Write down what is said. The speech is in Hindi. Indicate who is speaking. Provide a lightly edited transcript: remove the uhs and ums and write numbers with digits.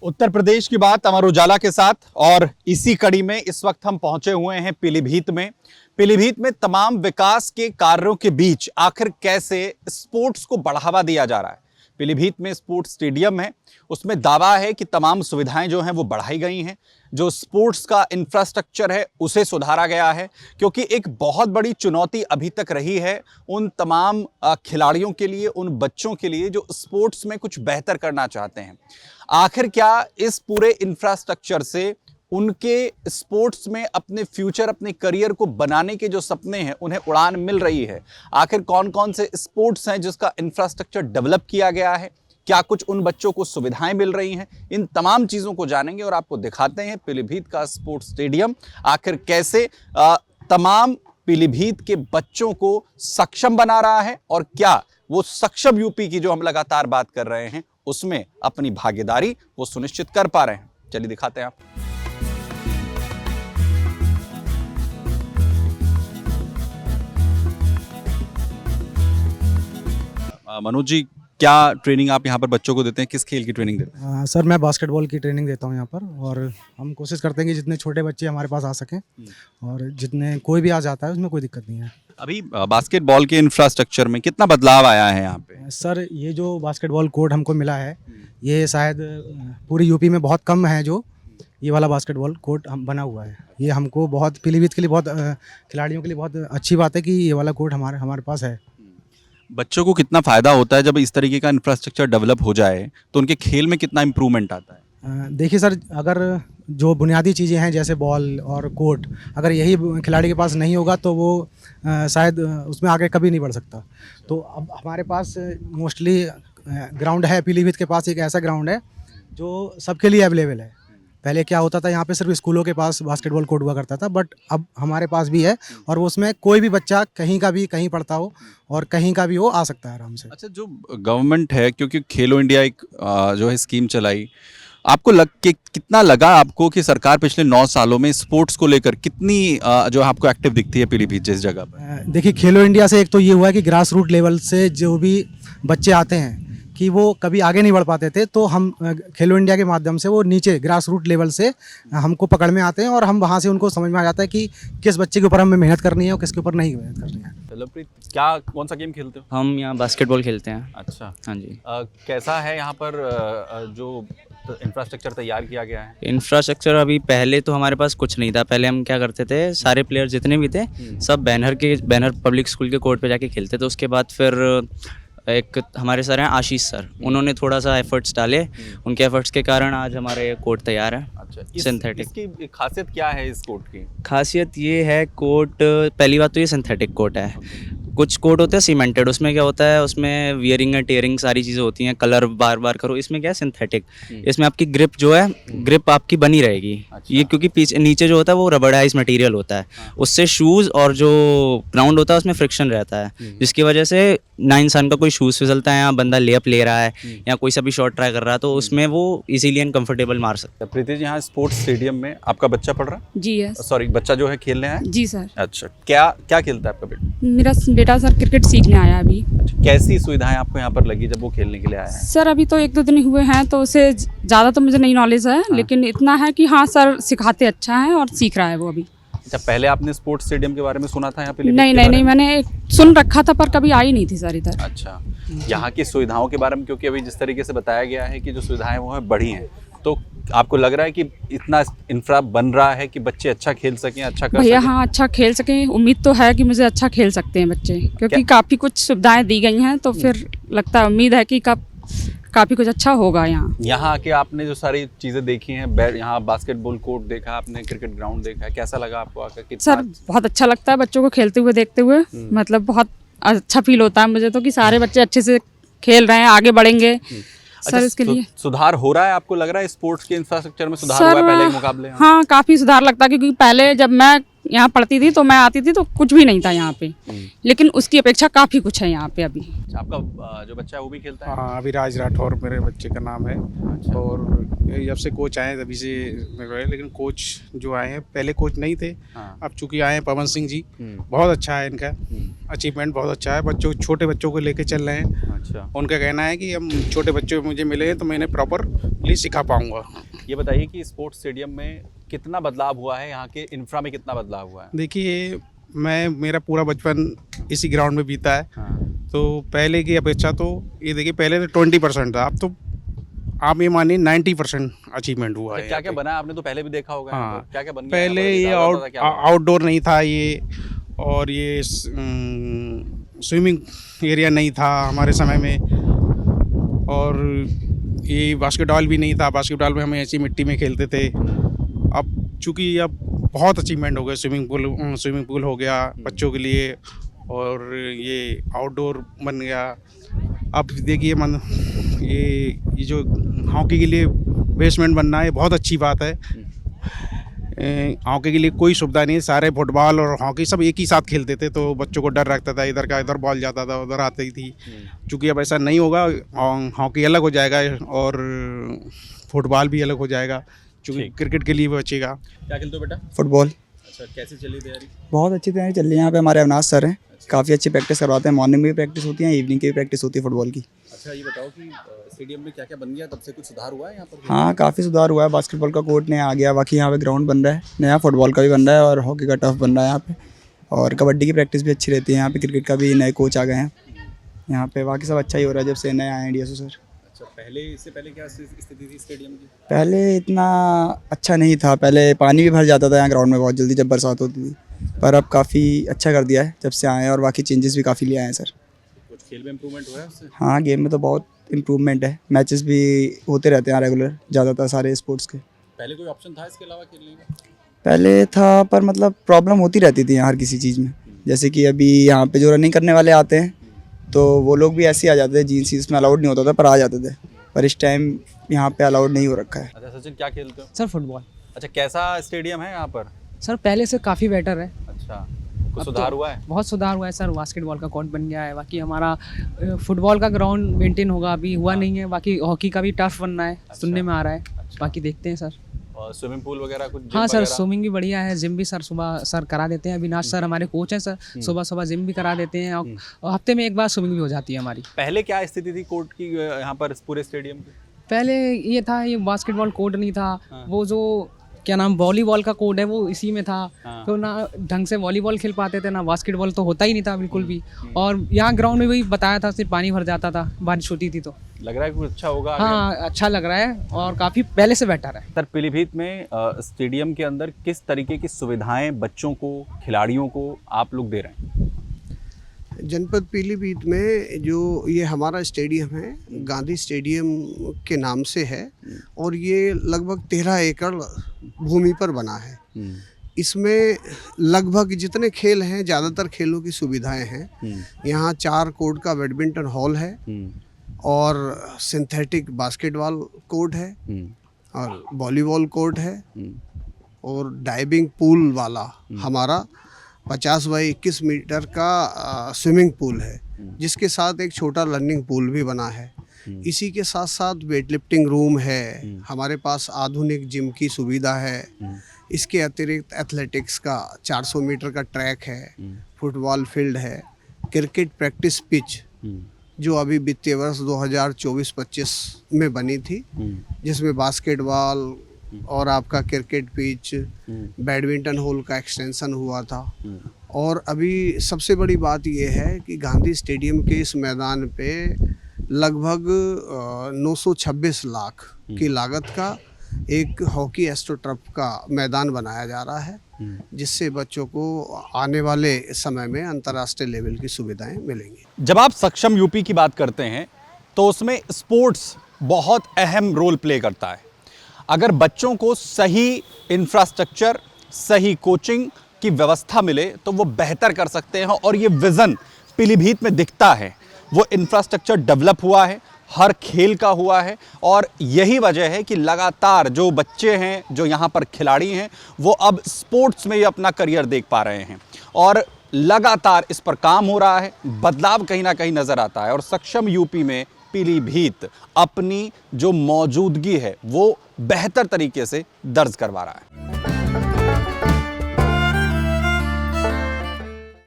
Speaker 1: उत्तर प्रदेश की बात अमर उजाला के साथ, और इसी कड़ी में इस वक्त हम पहुंचे हुए हैं पीलीभीत में। पीलीभीत में तमाम विकास के कार्यों के बीच आखिर कैसे स्पोर्ट्स को बढ़ावा दिया जा रहा है। पीलीभीत में स्पोर्ट्स स्टेडियम है, उसमें दावा है कि तमाम सुविधाएं जो हैं वो बढ़ाई गई हैं। जो स्पोर्ट्स का इंफ्रास्ट्रक्चर है उसे सुधारा गया है, क्योंकि एक बहुत बड़ी चुनौती अभी तक रही है उन तमाम खिलाड़ियों के लिए, उन बच्चों के लिए जो स्पोर्ट्स में कुछ बेहतर करना चाहते हैं। आखिर क्या इस पूरे इंफ्रास्ट्रक्चर से उनके स्पोर्ट्स में अपने फ्यूचर, अपने करियर को बनाने के जो सपने हैं उन्हें उड़ान मिल रही है? आखिर कौन कौन से स्पोर्ट्स हैं जिसका इंफ्रास्ट्रक्चर डेवलप किया गया है? क्या कुछ उन बच्चों को सुविधाएं मिल रही हैं? इन तमाम चीज़ों को जानेंगे और आपको दिखाते हैं पीलीभीत का स्पोर्ट्स स्टेडियम आखिर कैसे तमाम पीलीभीत के बच्चों को सक्षम बना रहा है, और क्या वो सक्षम यूपी की जो हम लगातार बात कर रहे हैं उसमें अपनी भागीदारी वो सुनिश्चित कर पा रहे हैं। चलिए दिखाते हैं आप। मनोज जी, क्या ट्रेनिंग आप यहाँ पर बच्चों को देते हैं? किस खेल की ट्रेनिंग देते हैं?
Speaker 2: सर, मैं बास्केटबॉल की ट्रेनिंग देता हूँ यहाँ पर, और हम कोशिश करते हैं कि जितने छोटे बच्चे हमारे पास आ सकें, और जितने कोई भी आ जाता है उसमें कोई दिक्कत नहीं है।
Speaker 1: अभी बास्केटबॉल के इंफ्रास्ट्रक्चर में कितना बदलाव आया है यहाँ पे?
Speaker 2: सर, ये जो बास्केटबॉल कोर्ट हमको मिला है ये शायद पूरी यूपी में बहुत कम है जो ये वाला बास्केटबॉल कोर्ट हम बना हुआ है। ये हमको बहुत, पीलीभीत के लिए बहुत, खिलाड़ियों के लिए बहुत अच्छी बात है कि ये वाला कोर्ट हमारे पास है।
Speaker 1: बच्चों को कितना फ़ायदा होता है जब इस तरीके का इंफ्रास्ट्रक्चर डेवलप हो जाए, तो उनके खेल में कितना इम्प्रूवमेंट आता है?
Speaker 2: देखिए सर, अगर जो बुनियादी चीज़ें हैं जैसे बॉल और कोर्ट, अगर यही खिलाड़ी के पास नहीं होगा तो वो शायद उसमें आगे कभी नहीं बढ़ सकता। तो अब हमारे पास मोस्टली ग्राउंड है, पीलीभीत के पास एक ऐसा ग्राउंड है जो सबके लिए अवेलेबल है। पहले क्या होता था, यहाँ पे सिर्फ स्कूलों के पास बास्केटबॉल कोर्ट हुआ करता था, बट अब हमारे पास भी है, और वो उसमें कोई भी बच्चा कहीं का भी, कहीं पढ़ता हो और कहीं का भी हो, आ सकता है आराम से।
Speaker 1: अच्छा, जो गवर्नमेंट है, क्योंकि खेलो इंडिया एक जो है स्कीम चलाई, आपको कितना लगा आपको कि सरकार पिछले 9 सालों में स्पोर्ट्स को लेकर कितनी जो आपको एक्टिव दिखती है पीलीभीत जिस जगह पर?
Speaker 2: देखिए, खेलो इंडिया से एक तो ये हुआ है कि ग्रास रूट लेवल से जो भी बच्चे आते हैं कि वो कभी आगे नहीं बढ़ पाते थे, तो हम खेलो इंडिया के माध्यम से वो नीचे ग्रास रूट लेवल से हमको पकड़ में आते हैं, और हम वहाँ से उनको समझ में आ जाता है कि किस बच्चे के ऊपर हमें मेहनत करनी है और किसके ऊपर नहीं मेहनत करनी है।
Speaker 1: लवप्रीत, क्या कौन सा गेम खेलते हो?
Speaker 3: हम यहाँ बास्केटबॉल खेलते हैं।
Speaker 1: अच्छा,
Speaker 3: हाँ जी।
Speaker 1: कैसा है यहाँ पर जो इंफ्रास्ट्रक्चर तैयार किया गया है?
Speaker 3: इंफ्रास्ट्रक्चर अभी, पहले तो हमारे पास कुछ नहीं था। पहले हम क्या करते थे, सारे प्लेयर जितने भी थे सब बैनर पब्लिक स्कूल के कोर्ट पे जाके खेलते थे। उसके बाद फिर एक हमारे सर हैं आशीष सर, उन्होंने थोड़ा सा एफर्ट्स डाले, उनके एफर्ट्स के कारण आज हमारे कोर्ट तैयार है।
Speaker 1: अच्छा,
Speaker 3: सिंथेटिक।
Speaker 1: इसकी खासियत क्या है इस कोर्ट की?
Speaker 3: खासियत ये है, कोर्ट, पहली बात तो ये सिंथेटिक कोर्ट है। कुछ कोर्ट होते हैं सीमेंटेड, उसमें क्या होता है, उसमें वियरिंग एंड टेयरिंग सारी चीज़ें होती हैं, कलर बार बार करो। इसमें क्या है, सिंथेटिक, इसमें आपकी ग्रिप जो है, ग्रिप आपकी बनी रहेगी। ये क्योंकि पीछे नीचे जो होता है वो रबड़ाइज मटेरियल होता है, उससे शूज़ और जो ग्राउंड होता है उसमें फ्रिक्शन रहता है, जिसकी वजह से ना इंसान का कोई शूज़ फिसलता है, या बंदा लेअप ले रहा है, या कोई सा भी शॉट ट्राई कर रहा है, तो उसमें वो इजीली एंड कंफर्टेबल मार सकता है।
Speaker 1: प्रीति जी, यहाँ स्पोर्ट्स स्टेडियम में आपका बच्चा पढ़ रहा है?
Speaker 4: जी यस।
Speaker 1: सॉरी, बच्चा जो है खेलने आया?
Speaker 4: जी सर।
Speaker 1: अच्छा, क्या क्या खेलता है आपका बेटा?
Speaker 4: मेरा बेटा सर क्रिकेट सीखने आया अभी।
Speaker 1: अच्छा, कैसी सुविधाएं आपको यहाँ पर लगी जब वो खेलने के लिए आया है?
Speaker 4: सर, अभी तो 1-2 दिन हुए हैं, तो उसे ज़्यादा तो मुझे नहीं नॉलेज है, लेकिन इतना है कि हाँ सर सिखाते अच्छा है और सीख रहा है वो अभी।
Speaker 1: अच्छा, पहले आपने स्पोर्ट्स स्टेडियम के बारे में सुना था यहाँ पे?
Speaker 4: नहीं, मैंने सुन रखा था पर कभी आई नहीं थी सर इधर।
Speaker 1: अच्छा, यहाँ की सुविधाओं के बारे में, क्योंकि अभी जिस तरीके से बताया गया है कि जो सुविधाएं वो है बढ़ी हैं, तो आपको लग रहा है कि इतना इंफ्रा बन रहा है कि बच्चे अच्छा खेल सकें, अच्छा कर
Speaker 4: भैया
Speaker 1: सकें?
Speaker 4: हाँ, अच्छा खेल सकें, उम्मीद तो है कि मुझे अच्छा खेल सकते हैं बच्चे, क्योंकि काफ़ी कुछ सुविधाएं दी गई हैं, तो फिर लगता है, उम्मीद है कि काफ़ी कुछ अच्छा होगा यहाँ।
Speaker 1: यहाँ आके आपने जो सारी चीज़ें देखी हैं, यहाँ बास्केटबॉल कोर्ट देखा आपने, क्रिकेट ग्राउंड देखा है, कैसा लगा आपको आकर?
Speaker 4: सर, बहुत अच्छा लगता है बच्चों को खेलते हुए, देखते हुए, मतलब बहुत अच्छा फील होता है मुझे तो कि सारे बच्चे अच्छे से खेल रहे हैं, आगे बढ़ेंगे। सर, इसके लिए
Speaker 1: सुधार हो रहा है? आपको लग रहा है स्पोर्ट्स के इंफ्रास्ट्रक्चर में सुधार हुआ है पहले के मुकाबले?
Speaker 4: हाँ, काफ़ी सुधार लगता है, क्योंकि पहले जब मैं यहाँ पढ़ती थी तो मैं आती थी तो कुछ भी नहीं था यहाँ पे, लेकिन उसकी अपेक्षा काफ़ी कुछ है यहाँ पे अभी।
Speaker 1: आपका जो बच्चा है वो भी खेलता है?
Speaker 5: हाँ, अविराज राठौर मेरे बच्चे का नाम है।
Speaker 1: अच्छा।
Speaker 5: और जब से कोच आए तभी से लेकिन कोच जो आए हैं, पहले कोच नहीं थे।
Speaker 1: हाँ।
Speaker 5: अब चूंकि आए हैं पवन सिंह जी, बहुत अच्छा है इनका अचीवमेंट, बहुत अच्छा है। छोटे बच्चों को लेके चल रहे हैं।
Speaker 1: अच्छा,
Speaker 5: उनका कहना है कि हम छोटे बच्चे मुझे मिले तो मैं इन्हें प्रॉपरली सिखा पाऊँगा।
Speaker 1: ये बताइए कि स्पोर्ट्स स्टेडियम में कितना बदलाव हुआ है, यहाँ के इंफ्रा में कितना बदलाव हुआ है?
Speaker 5: देखिए, मेरा पूरा बचपन इसी ग्राउंड में बीता है,
Speaker 1: हाँ,
Speaker 5: तो पहले की अपेक्षा तो ये देखिए पहले तो 20% था, अब तो आप ये मानिए 90% अचीवमेंट हुआ है।
Speaker 1: क्या क्या बना है? आपने तो पहले भी देखा होगा यहाँ
Speaker 5: हाँ,
Speaker 1: पर। क्या क्या बन गया
Speaker 5: पहले
Speaker 1: यहाँ पर?
Speaker 5: ये
Speaker 1: ज़्यादा बता क्या बना?
Speaker 5: आउटडोर नहीं था ये, और ये स्विमिंग एरिया नहीं था हमारे समय में, और ये बास्केटबॉल भी नहीं था। बास्केटबॉल में हम ऐसी मिट्टी में खेलते थे। अब चूँकि अब बहुत अचीवमेंट हो गए, स्विमिंग पूल हो गया बच्चों के लिए, और ये आउटडोर बन गया। अब देखिए ये जो हॉकी के लिए बेसमेंट बनना है, बहुत अच्छी बात है। हॉकी के लिए कोई सुविधा नहीं है, सारे फुटबॉल और हॉकी सब एक ही साथ खेलते थे, तो बच्चों को डर लगता था, इधर का इधर बॉल जाता था, उधर आती थी। चूँकि अब ऐसा नहीं होगा, हॉकी अलग हो जाएगा और फुटबॉल भी अलग हो जाएगा, चूँकि क्रिकेट के लिए भी बचेगा।
Speaker 1: क्या खेलते हो बेटा?
Speaker 6: फुटबॉल।
Speaker 1: अच्छा, कैसे चली तैयारी?
Speaker 6: बहुत अच्छी तैयारी चल रही है। यहाँ पे हमारे अविनाश सर हैं, काफ़ी अच्छी प्रैक्टिस करवाते हैं। मॉर्निंग में भी प्रैक्टिस होती है, इवनिंग की भी प्रैक्टिस होती है फुटबॉल की।
Speaker 1: अच्छा, ये बताओ कि स्टेडियम में क्या क्या बन गया, तब से कुछ सुधार हुआ है यहाँ पर?
Speaker 6: हाँ, काफ़ी सुधार हुआ है। बास्केटबॉल का कोर्ट नया आ गया, बाकी यहाँ पे ग्राउंड बन रहा है नया, फुटबॉल का भी बन रहा है और हॉकी का टर्फ बन रहा है यहाँ पे, और कबड्डी की प्रैक्टिस भी अच्छी रहती है यहाँ पे। क्रिकेट का भी नए कोच आ गए हैं यहाँ पे, बाकी सब अच्छा ही हो रहा है जब से नए आए हैं डीएसओ सर।
Speaker 1: अच्छा, पहले इससे पहले क्या स्थिति थी स्टेडियम की?
Speaker 6: पहले इतना अच्छा नहीं था, पहले पानी भी भर जाता था यहाँ ग्राउंड में बहुत जल्दी जब बरसात होती थी, पर अब काफ़ी अच्छा कर दिया है जब से आए हैं, और बाकी चेंजेस भी काफ़ी ले आए हैं सर।
Speaker 1: कुछ खेल में इम्प्रूवमेंट हुआ है उससे?
Speaker 6: हाँ, गेम में तो बहुत इम्प्रूवमेंट है, मैचेस भी होते रहते हैं रेगुलर ज़्यादातर सारे स्पोर्ट्स के।
Speaker 1: पहले कोई ऑप्शन था इसके अलावा खेलने का?
Speaker 6: पहले था, पर मतलब प्रॉब्लम होती रहती थी यहाँ हर किसी चीज़ में। जैसे कि अभी यहाँ पे जो रनिंग करने वाले आते हैं तो वो लोग भी ऐसे ही आ जाते थे, जीन्स सीन्स में अलाउड नहीं होता था पर आ जाते थे, पर इस टाइम यहाँ पे अलाउड नहीं हो रखा है।
Speaker 1: अच्छा सचिन, क्या खेलते हो?
Speaker 7: Sir football.
Speaker 1: अच्छा, कैसा स्टेडियम है यहाँ पर?
Speaker 7: सर पहले से काफ़ी बेटर है।
Speaker 1: अच्छा, कुछ
Speaker 7: अब
Speaker 1: सुधार
Speaker 7: तो
Speaker 1: हुआ है?
Speaker 7: बहुत सुधार हुआ है सर, बास्केटबॉल का कोर्ट बन गया है, बाकी हमारा फुटबॉल का ग्राउंड मेंटेन होगा, अभी हुआ नहीं है, बाकी हॉकी का भी टर्फ बनना है, सुनने में आ रहा है। बाकी देखते हैं सर।
Speaker 1: और स्विमिंग पूल वगैरह कुछ? जिम
Speaker 7: हाँ सर,
Speaker 1: वगैरह?
Speaker 7: स्विमिंग भी बढ़िया है, जिम भी सर सुबह सर करा देते हैं। अविनाश सर हमारे कोच हैं सर, सुबह सुबह जिम भी करा देते हैं, और हफ्ते में एक बार स्विमिंग भी हो जाती है हमारी।
Speaker 1: पहले क्या स्थिति थी कोर्ट की यहाँ पर पूरे स्टेडियम की?
Speaker 7: पहले ये था, ये बास्केटबॉल कोर्ट नहीं था, वो जो क्या नाम वॉलीबॉल का कोर्ट है वो इसी में था, तो ना ढंग से वॉलीबॉल खेल पाते थे, ना बास्केटबॉल तो होता ही नहीं था बिल्कुल भी। और यहाँ ग्राउंड में भी बताया था, सिर्फ पानी भर जाता था, बारिश होती थी तो।
Speaker 1: लग रहा है कुछ अच्छा होगा आगे?
Speaker 7: हाँ, अच्छा लग रहा है और काफ़ी पहले से बेटर है।
Speaker 1: सर, पीलीभीत में स्टेडियम के अंदर किस तरीके की सुविधाएं बच्चों को, खिलाड़ियों को आप लोग दे रहे हैं?
Speaker 8: जनपद पीलीभीत में जो ये हमारा स्टेडियम है, गांधी स्टेडियम के नाम से है, और ये लगभग 13 एकड़ भूमि पर बना है। इसमें लगभग जितने खेल हैं, ज़्यादातर खेलों की सुविधाएं हैं। यहाँ 4 कोर्ट का बैडमिंटन हॉल है, और सिंथेटिक बास्केटबॉल कोर्ट है, और वॉलीबॉल कोर्ट है, और डाइविंग पूल वाला हमारा 50 बाई 21 मीटर का स्विमिंग पूल है, जिसके साथ एक छोटा लर्निंग पूल भी बना है। इसी के साथ साथ वेट लिफ्टिंग रूम है, हमारे पास आधुनिक जिम की सुविधा है। इसके अतिरिक्त एथलेटिक्स का 400 मीटर का ट्रैक है, फुटबॉल फील्ड है, क्रिकेट प्रैक्टिस पिच जो अभी वित्तीय वर्ष 2024-25 में बनी थी, जिसमें बास्केटबॉल और आपका क्रिकेट पिच, बैडमिंटन हॉल का एक्सटेंशन हुआ था। और अभी सबसे बड़ी बात यह है कि गांधी स्टेडियम के इस मैदान पे लगभग 926 लाख की लागत का एक हॉकी एस्ट्रोटर्फ का मैदान बनाया जा रहा है, जिससे बच्चों को आने वाले समय में अंतर्राष्ट्रीय लेवल की सुविधाएं मिलेंगी।
Speaker 1: जब आप सक्षम यूपी की बात करते हैं तो उसमें स्पोर्ट्स बहुत अहम रोल प्ले करता है। अगर बच्चों को सही इंफ्रास्ट्रक्चर, सही कोचिंग की व्यवस्था मिले तो वो बेहतर कर सकते हैं, और ये विज़न पीलीभीत में दिखता है। वो इंफ्रास्ट्रक्चर डेवलप हुआ है, हर खेल का हुआ है, और यही वजह है कि लगातार जो बच्चे हैं, जो यहाँ पर खिलाड़ी हैं, वो अब स्पोर्ट्स में ही अपना करियर देख पा रहे हैं, और लगातार इस पर काम हो रहा है। बदलाव कहीं ना कहीं नज़र आता है, और सक्षम यूपी में पीलीभीत अपनी जो मौजूदगी है वो बेहतर तरीके से दर्ज करवा रहा है।